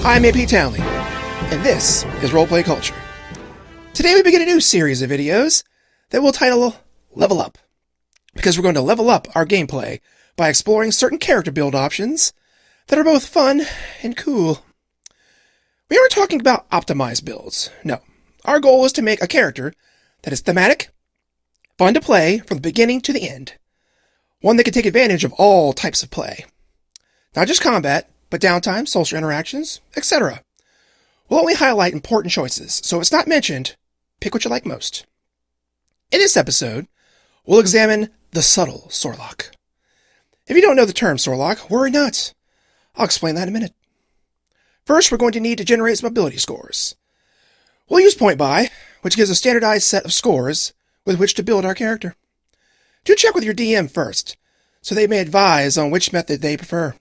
I'm AP Townley, and this is Roleplay Culture. Today we begin a new series of videos that we'll title Level Up, because we're going to level up our gameplay by exploring certain character build options that are both fun and cool. We aren't talking about optimized builds, no. Our goal is to make a character that is thematic, fun to play from the beginning to the end, one that can take advantage of all types of play. Not just combat, but downtime, social interactions, etc. We'll only highlight important choices, so if it's not mentioned, pick what you like most. In this episode, we'll examine the subtle Sorlock. If you don't know the term Sorlock, worry not. I'll explain that in a minute. First, we're going to need to generate some ability scores. We'll use point buy, which gives a standardized set of scores with which to build our character. Do check with your DM first, so they may advise on which method they prefer.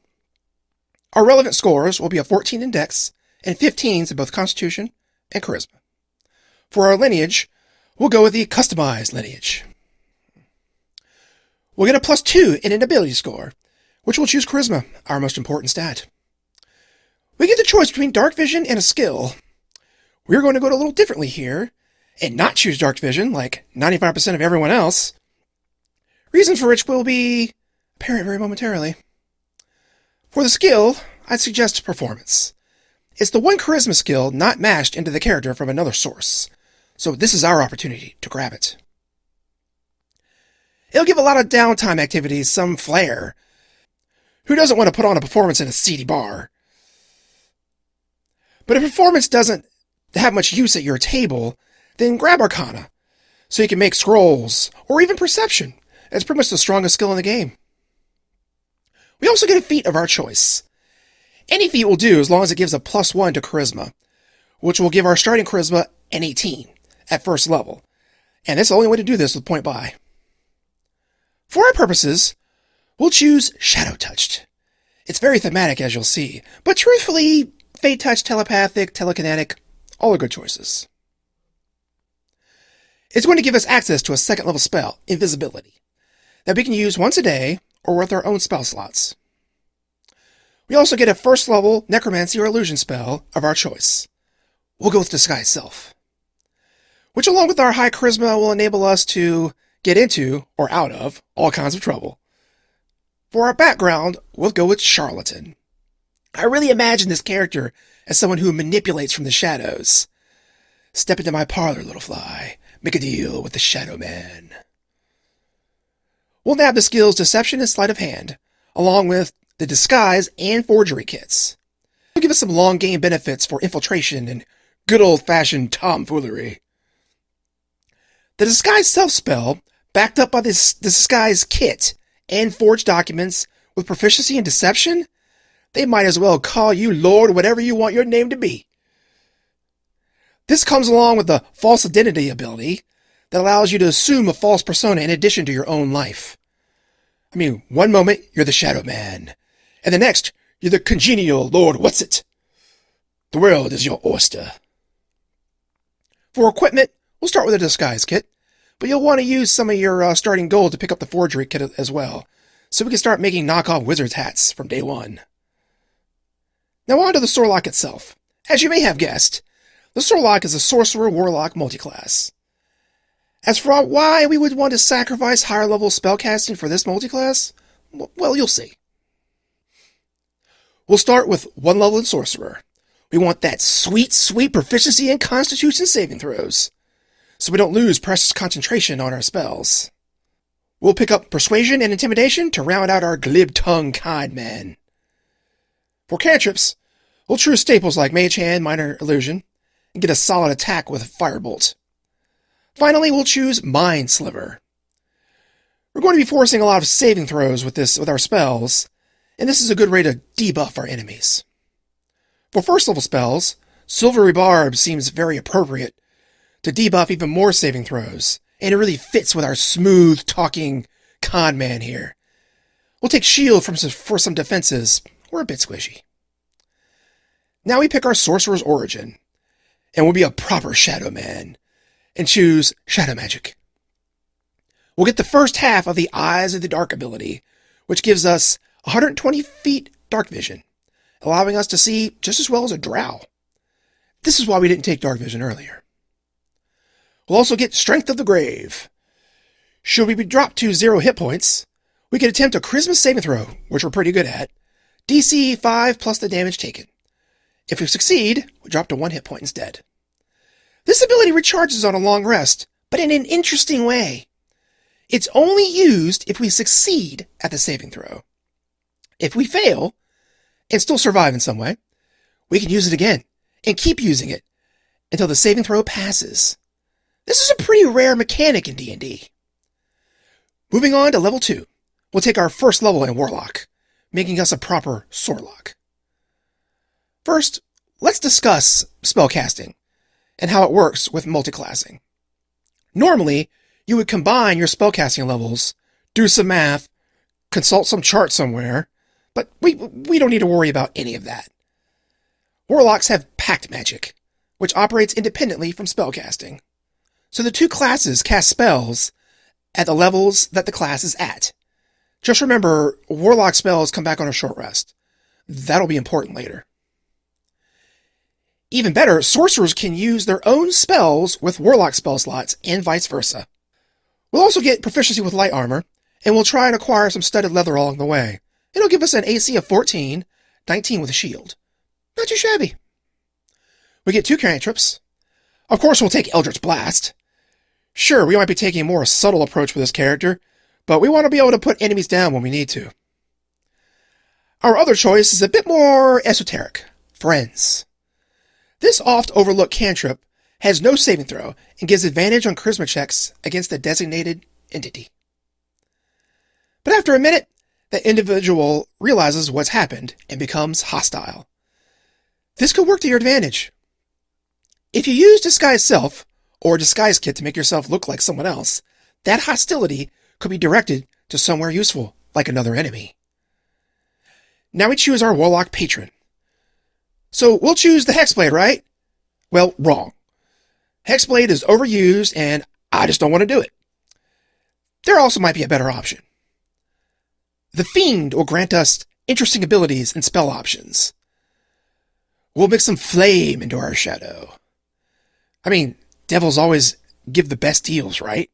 Our relevant scores will be a 14 in Dex and 15s in both Constitution and Charisma. For our lineage, we'll go with the customized lineage. We'll get a +2 in an ability score, which will choose Charisma, our most important stat. We get the choice between Dark Vision and a skill. We're going to go a little differently here and not choose Dark Vision like 95% of everyone else. Reason for which will be apparent very momentarily. For the skill, I'd suggest Performance. It's the one Charisma skill not mashed into the character from another source, so this is our opportunity to grab it. It'll give a lot of downtime activities some flair. Who doesn't want to put on a performance in a seedy bar? But if Performance doesn't have much use at your table, then grab Arcana, so you can make scrolls, or even Perception. It's pretty much the strongest skill in the game. We also get a feat of our choice. Any feat will do as long as it gives a +1 to Charisma, which will give our starting Charisma an 18 at first level. And it's the only way to do this with point buy. For our purposes, we'll choose Shadow Touched. It's very thematic, as you'll see, but truthfully, Fate Touch, Telepathic, Telekinetic, all are good choices. It's going to give us access to a second level spell, Invisibility, that we can use once a day or with our own spell slots. We also get a first level Necromancy or Illusion spell of our choice. We'll go with Disguise Self, which along with our high Charisma will enable us to get into, or out of, all kinds of trouble. For our background, we'll go with Charlatan. I really imagine this character as someone who manipulates from the shadows. Step into my parlor, little fly. Make a deal with the Shadow Man. We'll nab the skills Deception and Sleight of Hand, along with the Disguise and Forgery kits. It'll give us some long game benefits for infiltration and good old-fashioned tomfoolery. The Disguise Self spell, backed up by this Disguise kit and forged documents with proficiency in Deception, they might as well call you Lord whatever you want your name to be. This comes along with the False Identity ability that allows you to assume a false persona in addition to your own life. I mean, one moment you're the Shadow Man, and the next you're the congenial Lord Whatsit. The world is your oyster. For equipment, we'll start with a Disguise kit, but you'll want to use some of your starting gold to pick up the Forgery kit as well, so we can start making knockoff wizard's hats from day one. Now on to the Sorlock itself. As you may have guessed, the Sorlock is a Sorcerer Warlock multiclass. As for why we would want to sacrifice higher level spellcasting for this multiclass, well, you'll see. We'll start with 1 level in Sorcerer. We want that sweet, sweet proficiency in Constitution saving throws, so we don't lose precious concentration on our spells. We'll pick up Persuasion and Intimidation to round out our glib-tongued kind man. For cantrips, we'll choose staples like Mage Hand, Minor Illusion, and get a solid attack with Firebolt. Finally, we'll choose Mind Sliver. We're going to be forcing a lot of saving throws with our spells, and this is a good way to debuff our enemies. For first level spells, Silvery Barb seems very appropriate to debuff even more saving throws, and it really fits with our smooth-talking con man here. We'll take Shield for some defenses. We're a bit squishy. Now we pick our Sorcerer's Origin, and we'll be a proper Shadow Man, and choose Shadow Magic. We'll get the first half of the Eyes of the Dark ability, which gives us 120 feet dark vision, allowing us to see just as well as a drow. This is why we didn't take dark vision earlier. We'll also get Strength of the Grave. Should we be dropped to 0 hit points, we can attempt a Charisma saving throw, which we're pretty good at, DC 5 plus the damage taken. If we succeed, we drop to 1 hit point instead. This ability recharges on a long rest, but in an interesting way. It's only used if we succeed at the saving throw. If we fail, and still survive in some way, we can use it again, and keep using it, until the saving throw passes. This is a pretty rare mechanic in D&D. Moving on to level 2, we'll take our first level in Warlock, making us a proper Sorlock. First, let's discuss spellcasting, and how it works with multiclassing. Normally, you would combine your spellcasting levels, do some math, consult some chart somewhere, but we don't need to worry about any of that. Warlocks have pact magic, which operates independently from spellcasting. So the two classes cast spells at the levels that the class is at. Just remember, Warlock spells come back on a short rest. That'll be important later. Even better, sorcerers can use their own spells with Warlock spell slots and vice versa. We'll also get proficiency with light armor, and we'll try and acquire some studded leather along the way. It'll give us an AC of 14, 19 with a shield. Not too shabby. We get 2 cantrips. Of course, we'll take Eldritch Blast. Sure, we might be taking a more subtle approach with this character, but we want to be able to put enemies down when we need to. Our other choice is a bit more esoteric. Friends. This oft-overlooked cantrip has no saving throw and gives advantage on charisma checks against the designated entity. But after a minute, the individual realizes what's happened and becomes hostile. This could work to your advantage. If you use Disguise Self or Disguise Kit to make yourself look like someone else, that hostility could be directed to somewhere useful, like another enemy. Now we choose our Warlock patron. So we'll choose the Hexblade, right? Well, wrong. Hexblade is overused, and I just don't want to do it. There also might be a better option. The Fiend will grant us interesting abilities and spell options. We'll mix some flame into our shadow. I mean, devils always give the best deals, right?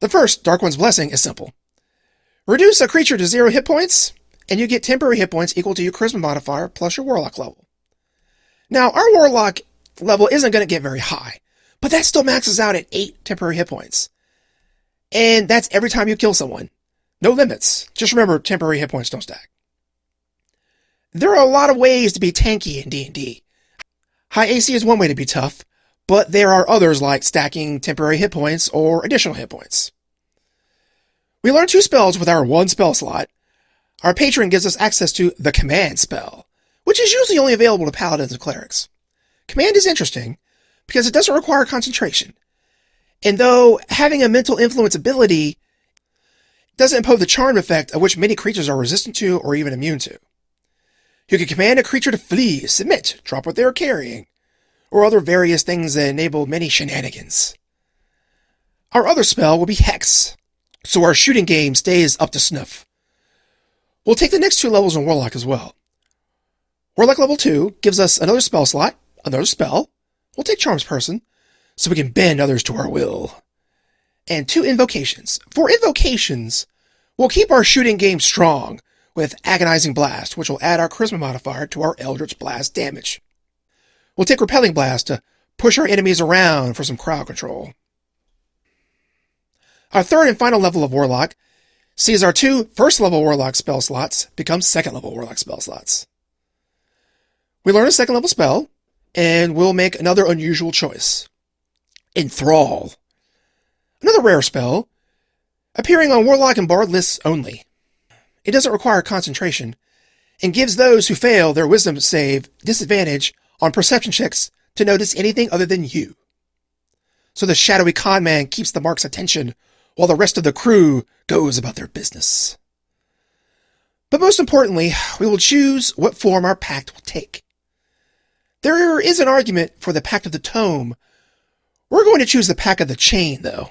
The first, Dark One's Blessing, is simple. Reduce a creature to 0 hit points, and you get temporary hit points equal to your charisma modifier plus your Warlock level. Now, our Warlock level isn't going to get very high, but that still maxes out at 8 temporary hit points. And that's every time you kill someone. No limits. Just remember, temporary hit points don't stack. There are a lot of ways to be tanky in D&D. High AC is one way to be tough, but there are others like stacking temporary hit points or additional hit points. We learn 2 spells with our 1 spell slot. Our patron gives us access to the Command spell, which is usually only available to paladins and clerics. Command is interesting because it doesn't require concentration. And though having a mental influence ability doesn't impose the charm effect of which many creatures are resistant to or even immune to. You can command a creature to flee, submit, drop what they are carrying, or other various things that enable many shenanigans. Our other spell will be Hex, so our shooting game stays up to snuff. We'll take the next 2 levels in Warlock as well. Warlock level 2 gives us another spell slot, another spell. We'll take Charms Person, so we can bend others to our will. And 2 invocations. For invocations, we'll keep our shooting game strong with Agonizing Blast, which will add our charisma modifier to our Eldritch Blast damage. We'll take Repelling Blast to push our enemies around for some crowd control. Our third and final level of Warlock sees our 2 first-level Warlock spell slots become second-level Warlock spell slots. We learn a second-level spell, and we'll make another unusual choice. Enthrall. Another rare spell, appearing on Warlock and Bard lists only. It doesn't require concentration, and gives those who fail their wisdom save disadvantage on perception checks to notice anything other than you. So the shadowy conman keeps the mark's attention while the rest of the crew goes about their business. But most importantly, we will choose what form our pact will take. There is an argument for the Pact of the Tome. We're going to choose the Pact of the Chain, though.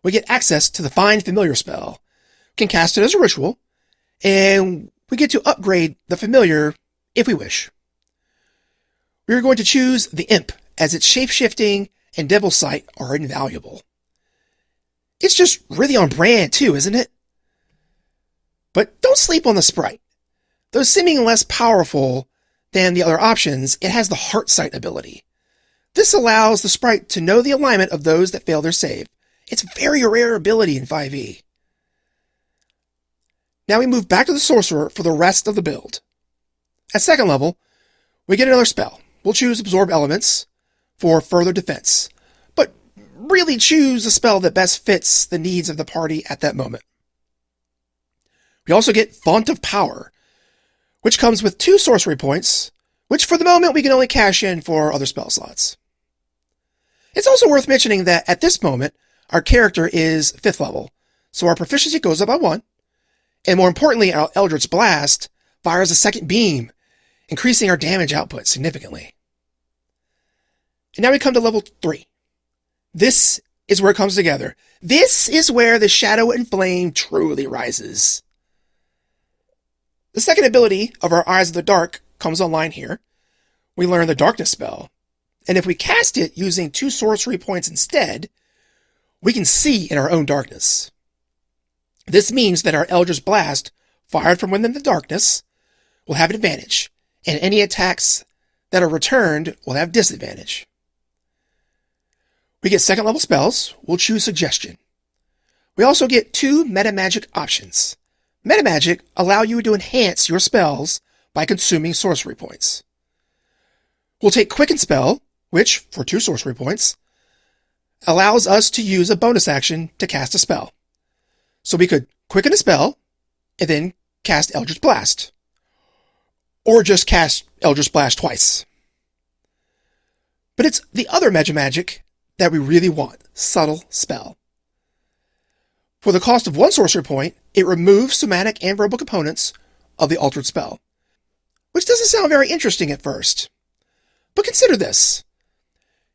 We get access to the Find Familiar spell, can cast it as a ritual, and we get to upgrade the familiar if we wish. We are going to choose the Imp, as its shape-shifting and Devil Sight are invaluable. It's just really on brand too, isn't it? But don't sleep on the Sprite. Though seeming less powerful than the other options, it has the Heart Sight ability. This allows the Sprite to know the alignment of those that fail their save. It's a very rare ability in 5e. Now we move back to the Sorcerer for the rest of the build. At second level, we get another spell. We'll choose Absorb Elements for further defense, but really choose a spell that best fits the needs of the party at that moment. We also get Font of Power, which comes with 2 sorcery points, which for the moment we can only cash in for other spell slots. It's also worth mentioning that at this moment, our character is 5th level, so our proficiency goes up by 1, and more importantly, our Eldritch Blast fires a second beam, increasing our damage output significantly. And now we come to level 3. This is where it comes together. This is where the Shadow and Flame truly rises. The second ability of our Eyes of the Dark comes online here. We learn the Darkness spell, and if we cast it using 2 sorcery points instead, we can see in our own darkness. This means that our Eldritch Blast, fired from within the darkness, will have advantage, and any attacks that are returned will have disadvantage. We get second level spells. We'll choose Suggestion. We also get 2 metamagic options. Metamagic allow you to enhance your spells by consuming sorcery points. We'll take Quicken Spell, which, for 2 sorcery points, allows us to use a bonus action to cast a spell. So we could quicken a spell, and then cast Eldritch Blast. Or just cast Eldritch Blast twice. But it's the other Metamagic that we really want, Subtle Spell. For the cost of 1 sorcery point, it removes somatic and verbal components of the altered spell, which doesn't sound very interesting at first. But consider this.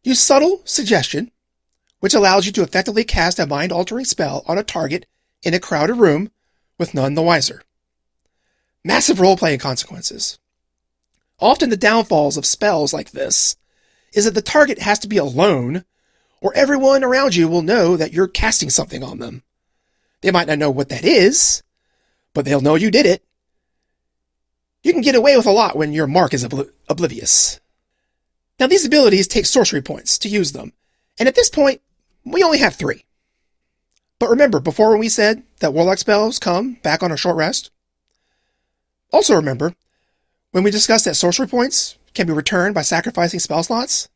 Use Subtle Suggestion, which allows you to effectively cast a mind-altering spell on a target in a crowded room with none the wiser. Massive role-playing consequences. Often the downfalls of spells like this is that the target has to be alone, or everyone around you will know that you're casting something on them. They might not know what that is, but they'll know you did it. You can get away with a lot when your mark is oblivious. Now these abilities take sorcery points to use them, and at this point, we only have 3. But remember, before when we said that Warlock spells come back on a short rest? Also remember, when we discussed that sorcery points can be returned by sacrificing spell slots?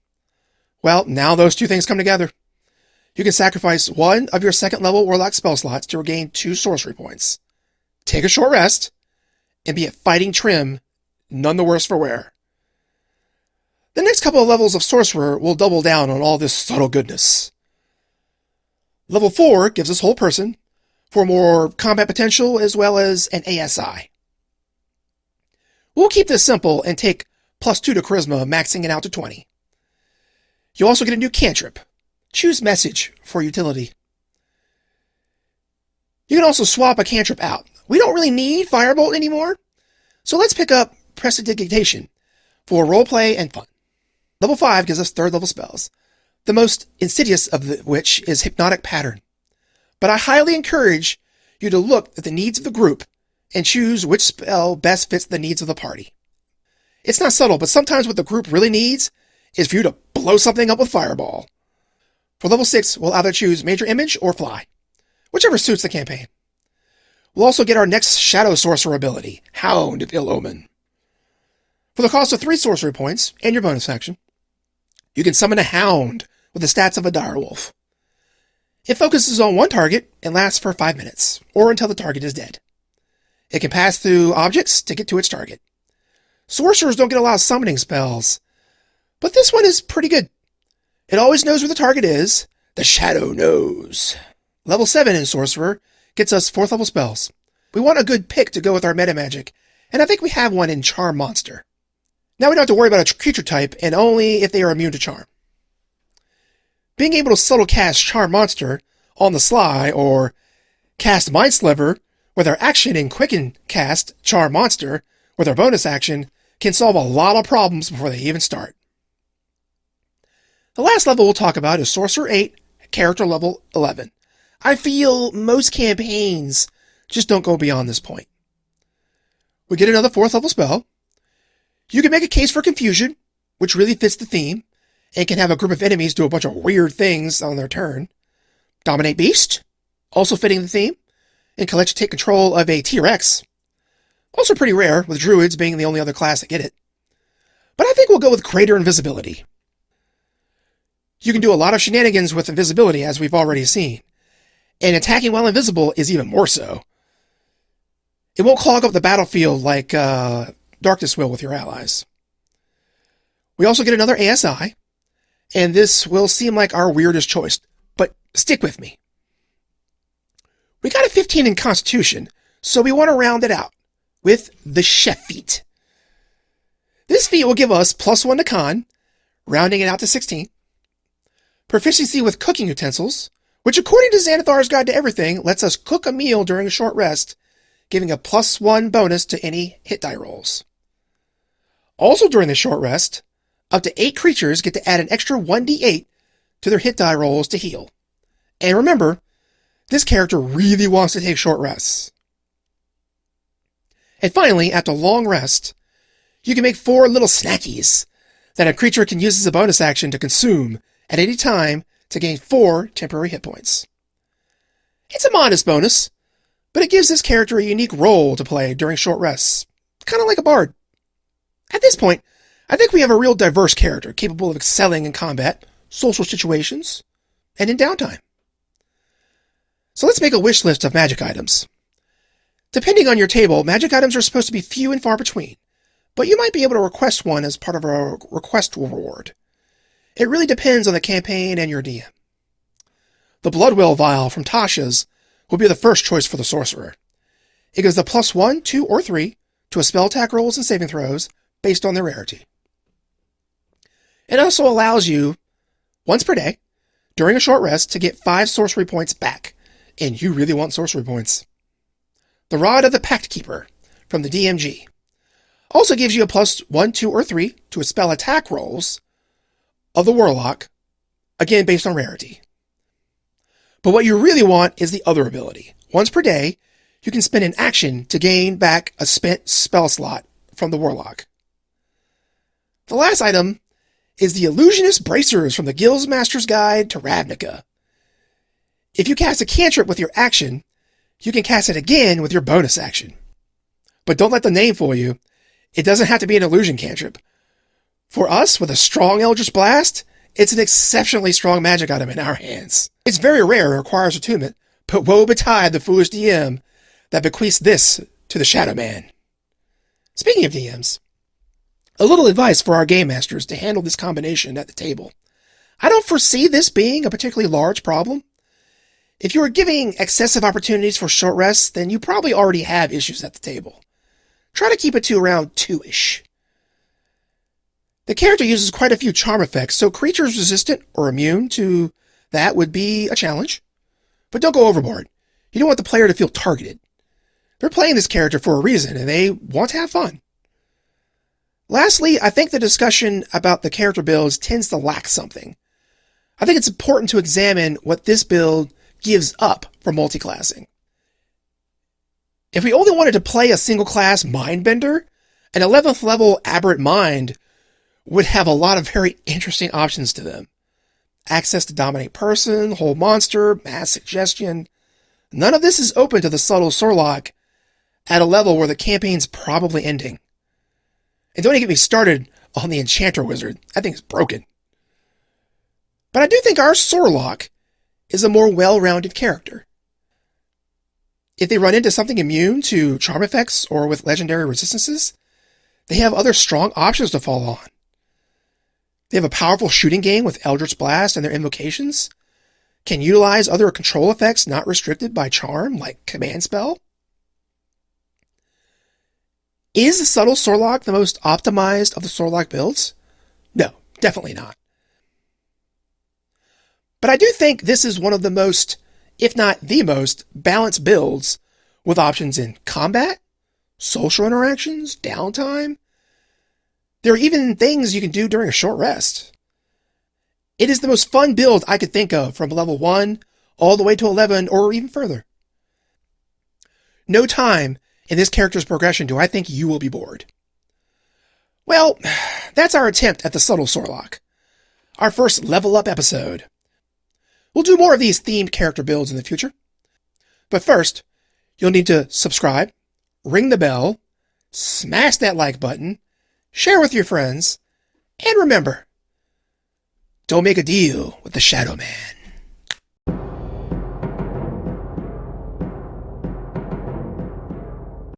Well, now those 2 things come together. You can sacrifice 1 of your 2nd level Warlock spell slots to regain 2 sorcery points. Take a short rest, and be at fighting trim, none the worse for wear. The next couple of levels of Sorcerer will double down on all this subtle goodness. Level 4 gives us whole person for more combat potential as well as an ASI. We'll keep this simple and take +2 to Charisma, maxing it out to 20. You also get a new cantrip. Choose Message for utility. You can also swap a cantrip out. We don't really need Firebolt anymore, so let's pick up Prestidigitation for roleplay and fun. Level 5 gives us 3rd level spells, the most insidious of which is Hypnotic Pattern. But I highly encourage you to look at the needs of the group and choose which spell best fits the needs of the party. It's not subtle, but sometimes what the group really needs is for you to blow something up with Fireball. For level 6, we'll either choose Major Image or Fly, whichever suits the campaign. We'll also get our next Shadow Sorcerer ability, Hound of Ill Omen. For the cost of 3 sorcery points and your bonus action, you can summon a Hound with the stats of a direwolf. It focuses on one target and lasts for 5 minutes, or until the target is dead. It can pass through objects to get to its target. Sorcerers don't get a lot of summoning spells, but this one is pretty good. It always knows where the target is. The Shadow knows. Level 7 in Sorcerer gets us 4th level spells. We want a good pick to go with our metamagic, and I think we have one in Charm Monster. Now we don't have to worry about a creature type, and only if they are immune to charm. Being able to subtle cast Charm Monster on the sly, or cast Mind Sliver with our action and quicken cast Charm Monster with our bonus action can solve a lot of problems before they even start. The last level we'll talk about is Sorcerer 8, character level 11. I feel most campaigns just don't go beyond this point. We get another 4th level spell. You can make a case for Confusion, which really fits the theme, and can have a group of enemies do a bunch of weird things on their turn. Dominate Beast, also fitting the theme, and can let you take control of a T-Rex. Also pretty rare, with Druids being the only other class that get it. But I think we'll go with Greater Invisibility. You can do a lot of shenanigans with invisibility, as we've already seen. And attacking while invisible is even more so. It won't clog up the battlefield like Darkness will with your allies. We also get another ASI, and this will seem like our weirdest choice, but stick with me. We got a 15 in Constitution, so we want to round it out with the Chef feat. This feat will give us +1 to Con, rounding it out to 16. Proficiency with cooking utensils, which according to Xanathar's Guide to Everything, lets us cook a meal during a short rest, giving a +1 bonus to any hit die rolls. Also during the short rest, up to 8 creatures get to add an extra 1d8 to their hit die rolls to heal. And remember, this character really wants to take short rests. And finally, after long rest, you can make 4 little snackies that a creature can use as a bonus action to consume at any time to gain 4 temporary hit points. It's a modest bonus, but it gives this character a unique role to play during short rests, kind of like a bard. At this point, I think we have a real diverse character capable of excelling in combat, social situations, and in downtime. So let's make a wish list of magic items. Depending on your table, magic items are supposed to be few and far between, but you might be able to request one as part of a request reward. It really depends on the campaign and your DM. The Bloodwell Vial from Tasha's will be the first choice for the Sorcerer. It gives the +1, 2, or 3 to a spell attack rolls and saving throws based on their rarity. It also allows you, once per day, during a short rest, to get 5 sorcery points back, and you really want sorcery points. The Rod of the Pact Keeper from the DMG also gives you a +1, 2, or 3 to a spell attack rolls of the Warlock, again based on rarity. But what you really want is the other ability. Once per day, you can spend an action to gain back a spent spell slot from the Warlock. The last item is the Illusionist Bracers from the Guildmaster's Guide to Ravnica. If you cast a cantrip with your action, you can cast it again with your bonus action. But don't let the name fool you. It doesn't have to be an illusion cantrip. For us, with a strong Eldritch Blast, it's an exceptionally strong magic item in our hands. It's very rare and requires attunement, but woe betide the foolish DM that bequeaths this to the Shadow Man. Speaking of DMs, a little advice for our game masters to handle this combination at the table. I don't foresee this being a particularly large problem. If you are giving excessive opportunities for short rests, then you probably already have issues at the table. Try to keep it to around 2-ish. The character uses quite a few charm effects, so creatures resistant or immune to that would be a challenge. But don't go overboard. You don't want the player to feel targeted. They're playing this character for a reason, and they want to have fun. Lastly, I think the discussion about the character builds tends to lack something. I think it's important to examine what this build gives up for multiclassing. If we only wanted to play a single class Mindbender, an 11th level Aberrant Mind would have a lot of very interesting options to them. Access to Dominate Person, Hold Monster, Mass Suggestion. None of this is open to the subtle Sorlock at a level where the campaign's probably ending. And don't even get me started on the Enchanter Wizard. I think it's broken. But I do think our Sorlock is a more well-rounded character. If they run into something immune to charm effects or with legendary resistances, they have other strong options to fall on. They have a powerful shooting game with Eldritch Blast and their invocations, can utilize other control effects not restricted by charm, like Command Spell. Is the Subtle Sorlock the most optimized of the Sorlock builds? No, definitely not. But I do think this is one of the most, if not the most, balanced builds with options in combat, social interactions, downtime. There are even things you can do during a short rest. It is the most fun build I could think of from level 1 all the way to 11 or even further. No time in this character's progression do I think you will be bored. Well, that's our attempt at the subtle Sorlock. Our first level up episode. We'll do more of these themed character builds in the future. But first, you'll need to subscribe, ring the bell, smash that like button, share with your friends, and remember, don't make a deal with the Shadow Man.